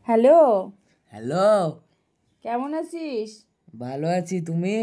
Hello. Hello, কেমন আছিস? ভালো আছি। তুমি?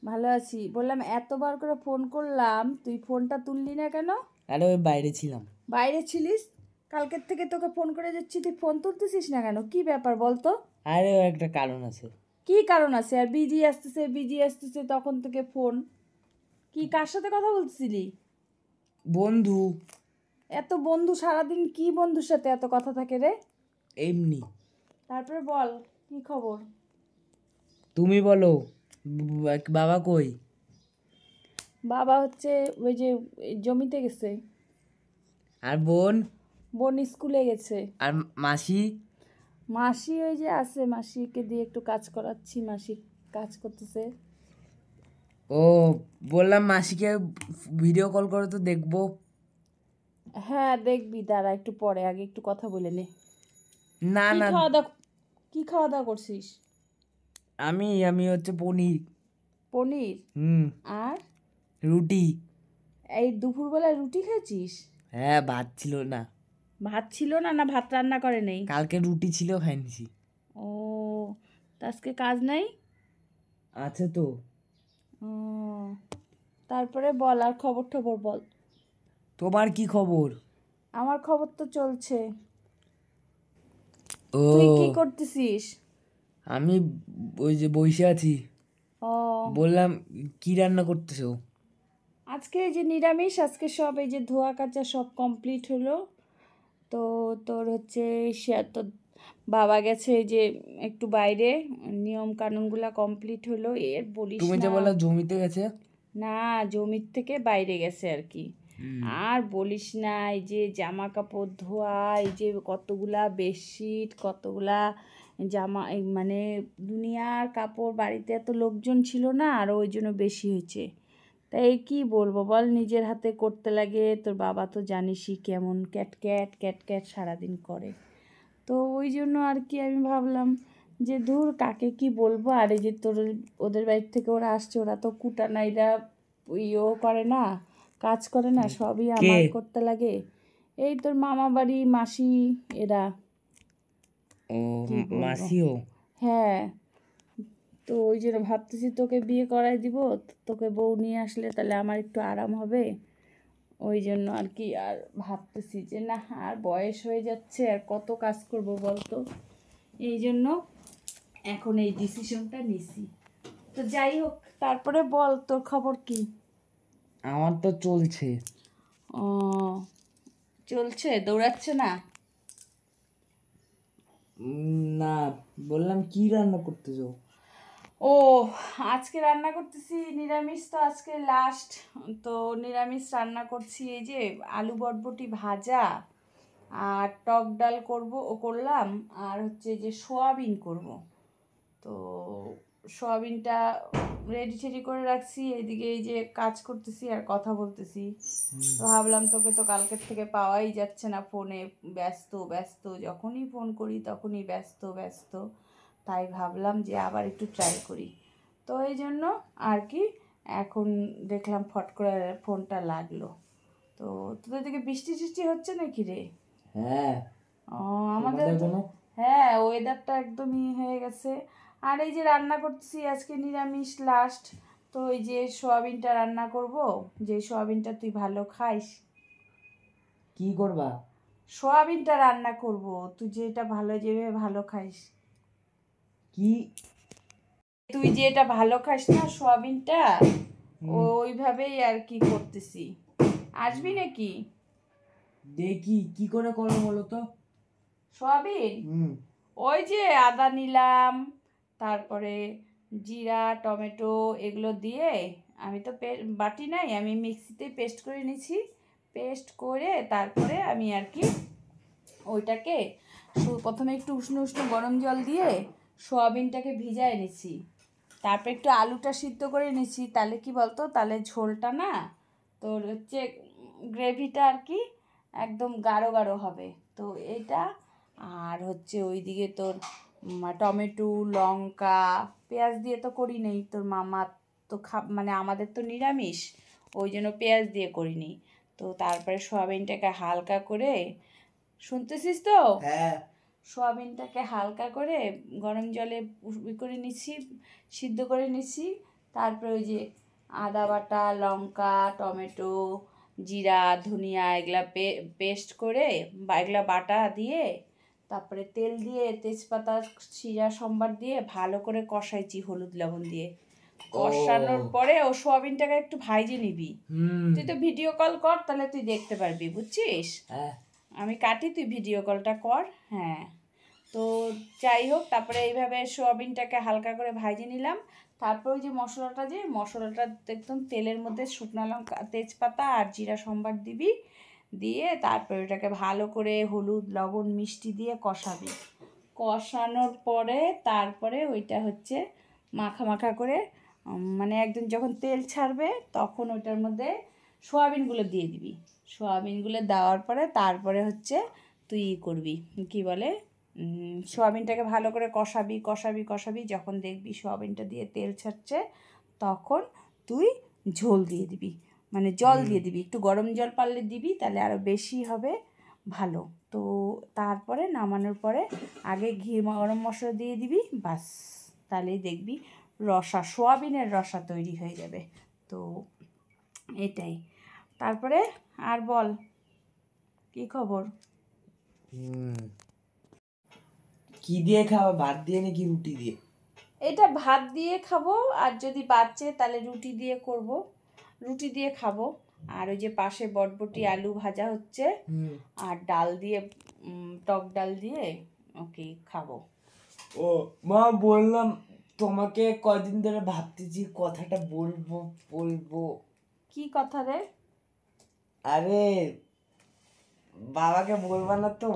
ভালো আছি। বললাম এতবার করে ফোন করলাম, তুই ফোনটা তুললি না কেন? আরে ওই বাইরে ছিলাম। বাইরে ছিলিস? কালকের থেকে তোকে ফোন করে যাচ্ছি, তুই ফোন তুলতেছিস না কেন? কি ব্যাপার বল তো? আরে ও একটা কারণ আছে। কি কারণ আছে? আর বিজি আসতেছে তখন থেকে ফোন। কি কার সাথে কথা বলছিলি? বন্ধু। এত বন্ধু সারাদিন কি বন্ধুর সাথে এত কথা থাকে রে? এমনি। তারপরে বল, কি খবর? তুমি বলো। বাবা কই? বাবা হচ্ছে ওই যে জমিতে গেছে। আর বোন? বোন স্কুলে গেছে। আর মাসি? মাসি ওই যে আছে, মাসিকে দিয়ে একটু কাজ করাচ্ছি, মাসি কাজ করতেছে। ও, বললাম মাসিকে ভিডিও কল করে তো দেখবো। হ্যাঁ দেখবি, দাঁড়া একটু পরে, আগে একটু কথা বলে নে। না কি না, খাওয়া দাওয়া কি খাওয়া দাওয়া করছিস? আমি হচ্ছে পনির। পনির? হুম। আর রুটি। এই দুপুরবেলায় রুটি খেয়েছিস? হ্যাঁ, ভাত ছিল না। ভাত ছিল না, না ভাত রান্না করে নেই? কালকে রুটি ছিল, খাইছি। ও, তা আজকে কাজ নাই? আছে তো। ও, তারপরে বল, আর খবর টবর বল। তোমার কি খবর? আমার খবর তো চলছে। তুই কি ও, করতেছিস? আমি ওই যে বসে আছি। ও, বললাম, কি রান্না করতেছো? আজকে এই যে নিরামিষ, আজকে সব এই যে ধোয়া কাচা সব কমপ্লিট হলো। তো তোর হচ্ছে তোর বাবা গেছে এই যে একটু বাইরে, নিয়ম কানুনগুলা কমপ্লিট হলো, এর বলিস তুমি যে না। বললা জমিতে গেছে। না, জমির থেকে বাইরে গেছে আর কি। আর বলিস না, এই যে জামা কাপড় ধোয়া, এই যে কতগুলা বেডশিট, কতগুলা জামা, মানে দুনিয়ার কাপড়, বাড়িতে এত লোকজন ছিল না, আর ওই জন্য বেশি হয়েছে। তাই কি বলবো বল, নিজের হাতে করতে লাগে। তোর বাবা তো জানিসই কেমন ক্যাট ক্যাট সারাদিন করে। তো ওই জন্য আর কি আমি ভাবলাম যে ধুর কাকে কি বলবো। আর এই যে তোর ওদের বাড়ির থেকে ওরা আসছে, ওরা তো কুটানাইরা ইয়েও করে না, কাজ করে না, সবই কে? আমার করতে লাগে। এই তোর মামা বাড়ি মাসি, এরা। ও, কি বলবো? মাসিও? হ্যাঁ। তো ওই জন্য ভাবতেছি তোকে বিয়ে করাই দিব, তোকে বউ নিয়ে আসলে তাহলে আমার একটু আরাম হবে। ওই জন্য আর কি, আর ভাবতেছি যে না, আর বয়স হয়ে যাচ্ছে, আর কত কাজ করব বলতো। এই জন্য এখন এই ডিসিশনটা নিছি। তো যাই হোক, তারপরে বল তোর খবর কি? আমার তো চলছে। ও, চলছে, দৌড়াচ্ছে না? না, বললাম কি রান্না করতেছো? ও, আজকে রান্না করতেছি নিরামিষ, তো আজকে লাস্ট। তো নিরামিষ রান্না করছি, এই যে আলু বটবটি ভাজা, আর টক ডাল করলাম, আর হচ্ছে যে সোয়াবিন করব। তো সোয়াবিনটা রেডি টেডি করে রাখছি, এদিকে এই যে কাজ করতেছি আর কথা বলতেছি। তো ভাবলাম তোকে তো কালকের থেকে পাওয়াই যাচ্ছে না ফোনে, ব্যস্ত ব্যস্ত, যখনই ফোন করি তখনই ব্যস্ত ব্যস্ত। তাই ভাবলাম যে আবার একটু ট্রাই করি। তো এই জন্য আর কি, এখন দেখলাম ফট করে ফোনটা লাগলো। তো তোদের দিকে বৃষ্টি টিষ্টি হচ্ছে নাকি রে? হ্যাঁ। ও, আমাদের তোমাদের কোনো? হ্যাঁ, ওয়েদারটা একদমই হয়ে গেছে। আর এই যে রান্না করতেছি আজকে নিরামিষ লাস্ট। তো এই যে সোয়াবিনটা রান্না করব, যে সোয়াবিনটা তুই ভালো খাইস। কি করবা? সোয়াবিনটা রান্না করব, তুই যেটা যেভাবে ভালো খাইস। কি? তুই যেটা ভালো খাস না সোয়াবিনটা, ওইভাবেই আর কি করতেছি। আসবি নাকি? দেখি কি করে করো বলো তো। সোয়াবিন ওই যে আদা নিলাম, তারপরে জিরা টমেটো এগুলো দিয়ে, আমি তো বাটি নাই, আমি মিক্সিতে পেস্ট করে নিছি। পেস্ট করে তারপরে আমি আর কি ওইটাকে প্রথমে একটু উষ্ণ উষ্ণ গরম জল দিয়ে সোয়াবিনটাকে ভিজায় নিছি। তারপর একটু আলুটা সিদ্ধ করে নিছি, তাহলে কি বলতো, তাহলে ঝোলটা না, তোর হচ্ছে গ্রেভিটা আর কি একদম গাঢ় গাঢ় হবে। তো এইটা, আর হচ্ছে ওইদিকে তোর টমেটো লঙ্কা পেঁয়াজ দিয়ে তো করি নেই, তোর মামা তো মানে আমাদের তো নিরামিষ, ওই জন্য পেঁয়াজ দিয়ে করিনি। তো তারপরে সোয়াবিনটাকে হালকা করে, শুনতেছিস তো? হ্যাঁ। সোয়াবিনটাকে হালকা করে গরম জলে করে নিচ্ছি, সিদ্ধ করে নিচ্ছি। তারপরে ওই যে আদা বাটা, লঙ্কা, টমেটো, জিরা, ধনিয়া এগুলা পেস্ট করে বা এগুলা বাটা দিয়ে, তারপরে তেল দিয়ে তেজপাতা, জিরা সম্বার দিয়ে ভালো করে কষাইছি হলুদ লবণ দিয়ে। কষানোর পরে ও সোয়াবিনটাকে একটু ভাইজে নিবি। তুই তো ভিডিও কল কর, তাহলে তুই দেখতে পারবি, বুঝছিস? আমি কাটি, তুই ভিডিও কলটা কর। হ্যাঁ, তো যাই হোক, তারপরে এইভাবে সোয়াবিনটাকে হালকা করে ভাজে নিলাম। তারপর ওই যে মশলাটা একদম তেলের মধ্যে শুকনো লঙ্কা, তেজপাতা আর জিরা সম্বার দিবি, দিয়ে তারপরে ওটাকে ভালো করে হলুদ লবণ মিষ্টি দিয়ে কষাবি। কষানোর পরে তারপরে ওইটা হচ্ছে মাখা মাখা করে মানে একদম যখন তেল ছাড়বে তখন ওইটার মধ্যে সোয়াবিনগুলো দিয়ে দিবি। সোয়াবিনগুলো দেওয়ার পরে তারপরে হচ্ছে তুই করবি, কি বলে, সোয়াবিনটাকে ভালো করে কষাবি। যখন দেখবি সোয়াবিনটা দিয়ে তেল ছাড়ছে তখন তুই ঝোল দিয়ে দিবি, মানে জল দিয়ে দিবি। একটু গরম জল পারলে দিবি, তাহলে আরও বেশি হবে ভালো। তো তারপরে নামানোর পরে আগে ঘি গরম মশলা দিয়ে দিবি, বাস, তাহলেই দেখবি সোয়াবিনের রসা তৈরি হয়ে যাবে। তো এটাই। তারপরে আর বল, কি খবর? কি দিয়ে খাওয়া, ভাত দিয়ে নাকি রুটি দিয়ে? এটা ভাত দিয়ে খাবো, আর যদি বাচ্চে তাহলে রুটি দিয়ে করব, রুটি দিয়ে খাবো। আর ওই যে পাশে বটবটি আলু ভাজা হচ্ছে, আর ডাল দিয়ে, টক ডাল দিয়ে ওকে খাবো। ও মা, বললাম তোমাকে কদিন ধরে ভাবতেছি কথাটা বলবো। কি কথা রে? আরে বাবাকে বলবা না তো?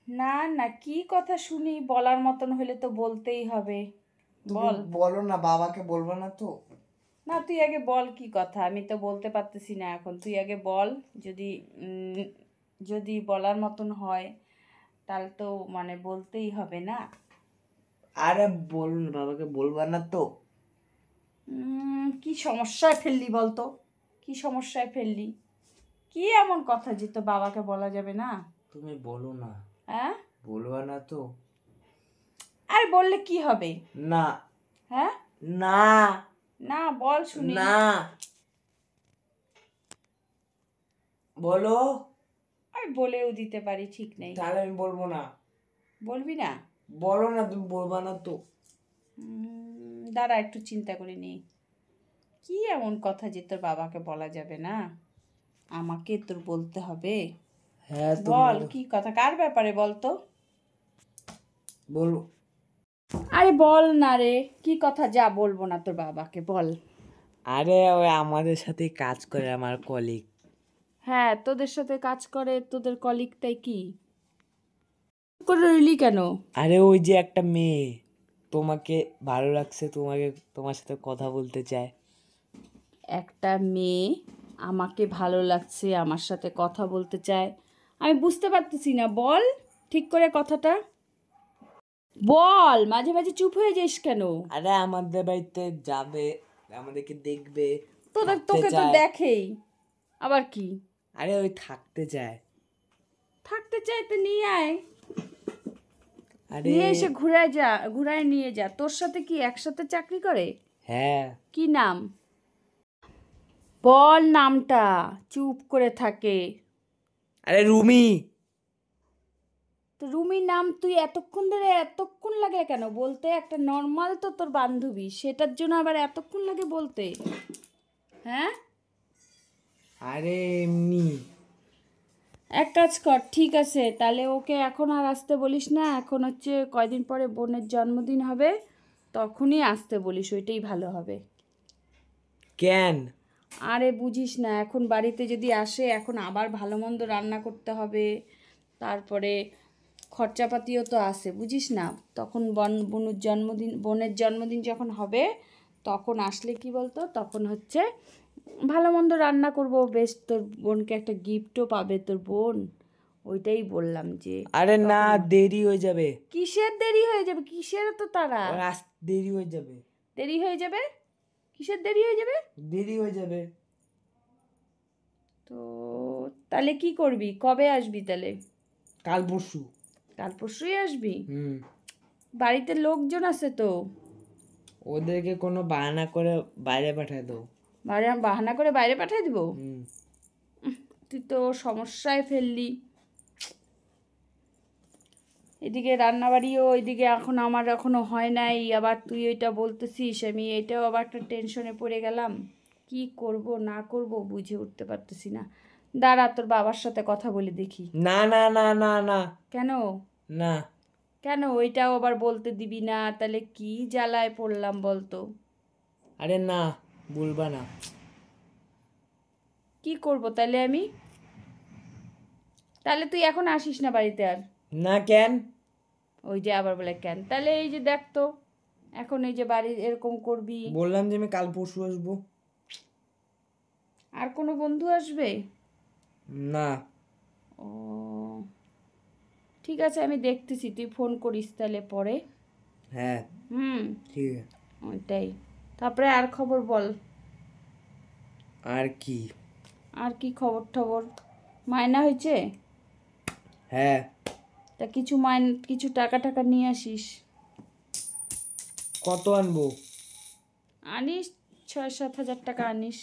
না না, কি কথা শুনি, বলার মতন হলে তো বলতেই হবে, বল। বলো না, বাবাকে বলবা না তো? না, তুই আগে বল কি কথা, আমি তো বলতে পারতেছি না এখন, তুই আগে বল। যদি যদি বলার মতন হয় তাহলে তো মানে বলতেই হবে না। আরে বলো না, বাবাকে বলবা না তো? কি সমস্যায় ফেললি বলতো, কি সমস্যায় ফেললি? কি এমন কথা যে তো বাবাকে বলা যাবে না? তুমি বলো না। হ্যাঁ, বলবা না তো? আরে বললে কি হবে? না। হ্যাঁ, না না বল শুনি। না, বলো। আমি বলেও দিতে পারি, ঠিক নেই। তাহলে আমি বলবো না। বলবি না? বলো না, তুমি বলবা না তো? দাঁড়া, একটু চিন্তা করে নি। কি এমন কথা যে তোর বাবাকে বলা যাবে না, আমাকে তোর বলতে হবে? হ্যাঁ বল কি কথা, কার ব্যাপারে বল তো? বলো। আরে বল না রে, কি কথা, যা বলবো না তোর বাবাকে, বল। আরে ওই আমাদের সাথে কাজ করে আমার কলিগ। হ্যাঁ, তোদের সাথে কাজ করে, তোদের কলিগটাই কি করে রইলি কেন? আরে ওই যে একটা মেয়ে তোমাকে ভালো লাগছে, তোমার সাথে কথা বলতে চায়। একটা মেয়ে আমাকে ভালো লাগছে, আমার সাথে কথা বলতে চায়? আমি বুঝতে পারতেছি না, বল ঠিক করে কথাটা বল, মাঝে মাঝে চুপ হয়ে যাস কেন? আরে আমাদের বাড়িতে যাবে, আমাদেরকে দেখবে, তোকে তো দেখেই, আবার কি? আরে ওই থাকতে চায়। থাকতে চাই তো নিয়ে আয়, আরে নিয়ে এসে ঘুরায় নিয়ে যা। তোর সাথে কি একসাথে চাকরি করে? হ্যাঁ। কি নাম বল, নামটা? চুপ করে থাকে। আরে রুমি। তো রুমির নাম তুই এতক্ষণ লাগে কেন বলতে? একটা নর্মাল তো তোর বান্ধবী, সেটার জন্য আবার এতক্ষণ লাগে বলতে? হ্যাঁ, আরে এমনি। এক কাজ কর, ঠিক আছে, তাহলে ওকে এখন আর আসতে বলিস না। এখন হচ্ছে কয়দিন পরে বোনের জন্মদিন হবে, তখনই আসতে বলিস, ওইটাই ভালো হবে। কেন? আরে বুঝিস না, এখন বাড়িতে যদি আসে, এখন আবার ভালো মন্দ রান্না করতে হবে, তারপরে খরচাপাতিও তো আসে, বুঝিস না? তখন বোনের জন্মদিন যখন হবে, তখন আসলে কি বলতো, তখন হচ্ছে ভালো মন্দ রান্না করব, বেশ, তোর বোনকে একটা গিফটও পাবে তোর বোন। ওইটাই বললাম যে। আরে না, দেরি হয়ে যাবে। কিসের দেরি হয়ে যাবে? কিসের তো তারা? দেরি হয়ে যাবে। দেরি হয়ে যাবে? কিসের দেরি হয়ে যাবে? দেরি হয়ে যাবে। তো তাহলে কি করবি, কবে আসবি তাহলে? কাল পরশু। কাল পরশুই আসবি? হুম। বাড়িতে লোকজন আছে তো। ওদেরকে কোনো বাহানা করে বাইরে পাঠায় দাও। বাহানা করে বাইরে পাঠিয়ে দিব? হুম। তুই তো সমস্যায় ফেললি। এদিকে রান্নাবাড়িও এদিকে আমার এখনো হয় নাই, আবার তুই ওইটা বলতেছিস, আমি এটাও আবার একটা টেনশনে পড়ে গেলাম। কি করব না করব বুঝে উঠতে পারতেছি না। দাঁড়া, তোর বাবার সাথে কথা বলে দেখি। না না না না না। কেন? না। কেন ওইটাও আবার বলতে দিবি না? তাহলে কি জ্বালায় পড়লাম বলতো। আরে না, বলবা না। কি করব তাহলে আমি? তাহলে তুই এখন আসিস না বাড়িতে আর? না কেন? ওই যে আবার বলে কেন, তাহলে এই যে দেখ তো, এখন এই যে বাড়ি এরকম করবি। বললাম যে আমি কাল পরশু আসবো। আর কোনো বন্ধু আসবে? না। ও ঠিক আছে, আমি দেখতেছি, তুই ফোন করিস তাহলে পরে। হ্যাঁ ঠিক আছে। ওইটাই। তারপরে আর খবর বল। আর কি? আর কি খবর টবর? মায়না হয়েছে? হ্যাঁ। তা কিছু টাকা টাকা নিয়ে আসিস। কত আনবো? আনিস 6-7 হাজার টাকা আনিস।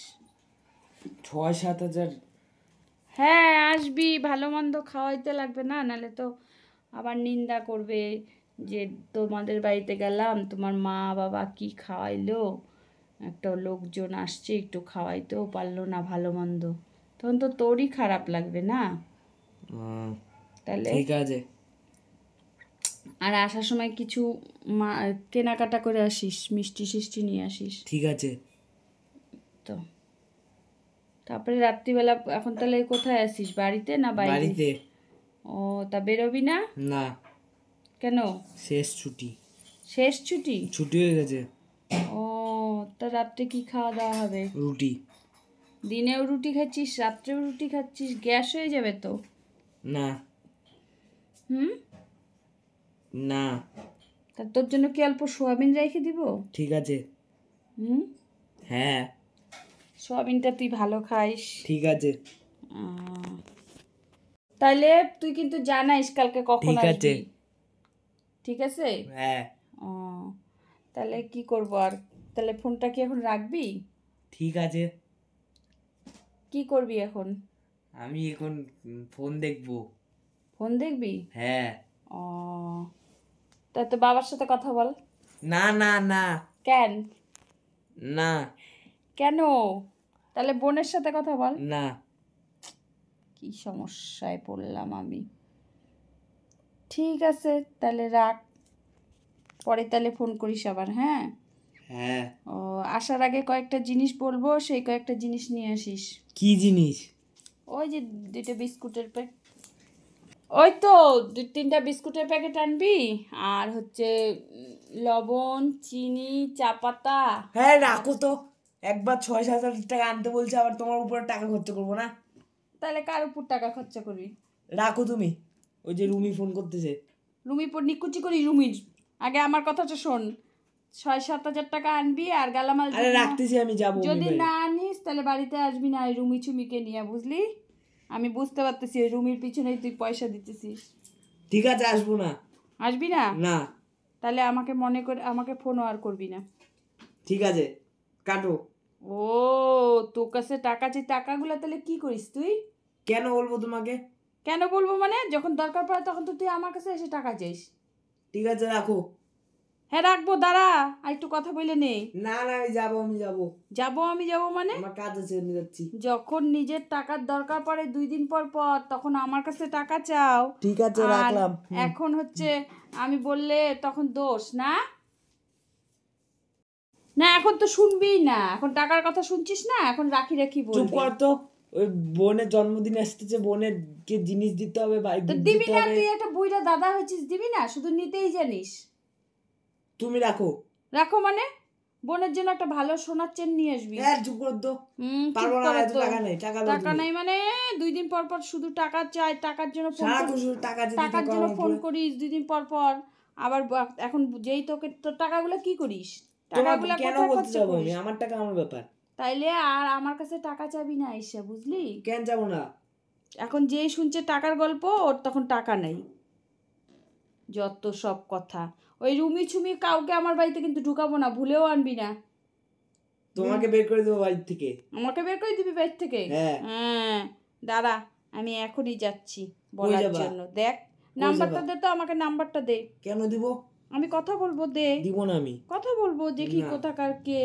6-7 হাজার? হ্যাঁ আসবি, ভালো মন্দ খাওয়াইতে লাগবে না, নাহলে তো আবার নিন্দা করবে যে তোমাদের বাড়িতে গেলাম, তোমার মা বাবা কি খাওয়াইলো, একটা লোকজন আসছে একটু খাওয়াইতেও পারলো না ভালো মন্দ, তখন তো তোরই খারাপ লাগবে না? তাহলে ঠিক আছে। আর আসার সময় কিছু কেনাকাটা করে আসিস, মিষ্টি সিষ্টি নিয়ে আসিস। ঠিক আছে। তো তারপরে রাত্রিবেলা এখন তাহলে কোথায় আসিস, বাড়িতে না বাইরে? বাড়িতে। ও তা বেরোবি না? না। কেন? শেষ ছুটি। শেষ ছুটি? ছুটি হয়ে গেছে। ও তা রাত্রে কি খাওয়া দাওয়া হবে? রুটি। দিনেও রুটি খাচ্ছিস, রাত্রেও রুটি খাচ্ছিস, গ্যাস হয়ে যাবে তো। না। হুম না। তা তোর জন্য কি অল্প সোয়াবিন রেখে দিব? ঠিক আছে। হুম হ্যাঁ সোয়াবিনটা তুই ভালো খাইস। ঠিক আছে। তাহলে তুই কিন্তু জানাইস কালকে কখন ঠিক আছে। আসবি। ঠিক আছে। হ্যাঁ ও তাহলে কি করব আর, তাহলে ফোনটা কি এখন রাখবি? ঠিক আছে। কি করবি এখন? আমি এখন ফোন দেখবো। ফোন দেখবি? হ্যাঁ। ও তা তো বাবার সাথে কথা বল। না না না। কেন? না। কেন? তাহলে বোনের সাথে কথা বল। না। কি সমস্যায় পড়লাম আমি। ঠিক আছে তাহলে রাখ, পরে তাহলে ফোন করিস আবার। হ্যাঁ হ্যাঁ। ও আসার আগে কয়েকটা জিনিস বলবো, সেই কয়েকটা জিনিস নিয়ে আসিস। কি জিনিস? ওই যে 2টা বিস্কুটের প্যাকেট, ওই তো 2-3টা বিস্কুটের প্যাকেট আনবি, আর হচ্ছে লবণ, চিনি, চা পাতা। হ্যাঁ রাখো তো, একবার 6-7 হাজার টাকা আনতে বলছে, আবার তোমার উপরে টাকা খরচ করবো না? তাহলে কার উপর টাকা খরচা করবি? রাখো তুমি। ওই যে রুমি ফোন করতেছে। রুমির পর নিকুচি করি রুমির। আগে আমার কথাটা শোন, 6-7 হাজার টাকা আনবি আর গালামাল আরে রাখতেছি, আমি যাবো। যদি না আনিস তাহলে বাড়িতে আসবি না, ওই রুমি ছুমিকে নিয়ে, বুঝলি? আমি বুঝতে পারতেছি ওই রুমির পিছনেই তুই পয়সা দিতেছিস। ঠিক আছে, আসবো না। আসবি না? না। তাহলে আমাকে মনে করে আমাকে ফোনও আর করবি না। ঠিক আছে, কাটো। ও তোর কাছে টাকা চাই, টাকাগুলো তাহলে কি করিস তুই? কেন বলবো তোমাকে? কেন বলবো মানে, যখন দরকার পড়ে তখন তো তুই আমার কাছে এসে টাকা চাইস। ঠিক আছে রাখো। হ্যাঁ রাখবো, দাঁড়া আর একটু কথা বলে নে। না না, আমি যাবো। আমি যাবো মানে? আমার কাজ আছে, আমি যাচ্ছি। যখন নিজের টাকার দরকার পড়ে 2 দিন পর পর, তখন আমার কাছে টাকা চাও। ঠিক আছে আর রাখলাম। এখন হচ্ছে আমি বললে তখন দোষ না? না এখন তো শুনবি না, এখন টাকার কথা শুনছিস না, এখন রাখি রাখি চুপ বলবি। কর তো। ওই বোনের জন্মদিন আসতেছে, বোনের কে জিনিস দিতে হবে, তো দিবি না, তুই একটা বুইড়া দাদা হয়েছিস, দিবি না, শুধু নিতেই জানিস। তুমি রাখো। রাখো মানে? বোনের জন্য একটা ভালো সোনার চেন নিয়ে আসবি। হ্যাঁ চুপ কর তো। পারবো না, এত টাকা নেই। টাকা নাই মানে 2 দিন পর পর শুধু টাকা চাই, টাকার জন্য ফোন টাকার জন্য ফোন করিস 2 দিন পর পর। আবার এখন যেই তোকে তোর টাকাগুলো কি করিস? টাকাগুলো কেন কোথায় বলতে খরচ যাবো আমি? করিস? আমার টাকা আমার ব্যাপার। তাইলে আর আমার কাছে টাকা চাবি না এসে, বুঝলি? কেন যাবো না? এখন যেই শুনছে টাকার গল্প, ওর তখন টাকা নেই। যত সব কথা। ওই রুমি ছুমি কাউকে আমার বাড়িতে কিন্তু ঢুকাবো না, ভুলেও আনবি না। তোমাকে বের করে দেবো বাড়ি থেকে। আমাকে বের করে দিবি বাড়ি থেকে? হ্যাঁ দাঁড়া, আমি এখনই যাচ্ছি বলার জন্য। দেখ নাম্বারটা দে তো, আমাকে নাম্বারটা দে। কেন দিব? আমি কথা বলবো, দে। দিব না আমি কথা বলবো, দেখি কোথাকার কে।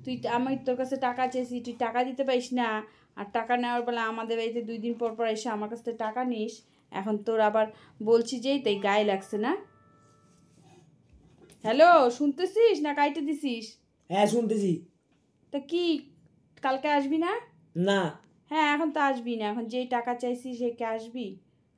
তুই আমি তোর কাছে টাকা চেয়েছি, তুই টাকা দিতে পারিস না, আর টাকা নেওয়ার বেলা আমাদের বাড়িতে 2 দিন পর পর এসে আমার কাছ থেকে টাকা নিস। এখন তোর আবার বলছি যেই তাই গায়ে লাগছে না? হ্যালো, শুনতেছিস না কাইটে দিছিস? হ্যাঁ শুনতেছি। তা কি কালকে আসবি না? না। হ্যাঁ এখন তো আসবি না, এখন যেই টাকা চাইছিস সে কে আসবি?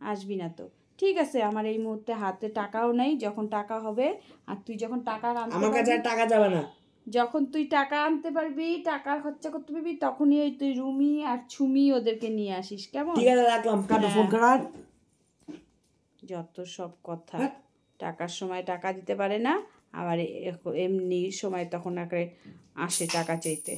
আসবি না তো ঠিক আছে। আমার এই মুহূর্তে হাতে টাকাও নেই, যখন টাকা হবে আর তুই যখন টাকা আনতে আমার কাছে টাকা যাবে না। যখন তুই টাকা আনতে পারবি, টাকা খরচা করতে পারবি, তখনই ওই তুই রুমি আর ছুমি ওদেরকে নিয়ে আসিস, কেমন? ঠিক আছে রাখলাম, কাটো ফোন কাট। যত সব কথা। টাকার সময় টাকা দিতে পারে না, আবার এমনি সময় তখন আসে টাকা চাইতে।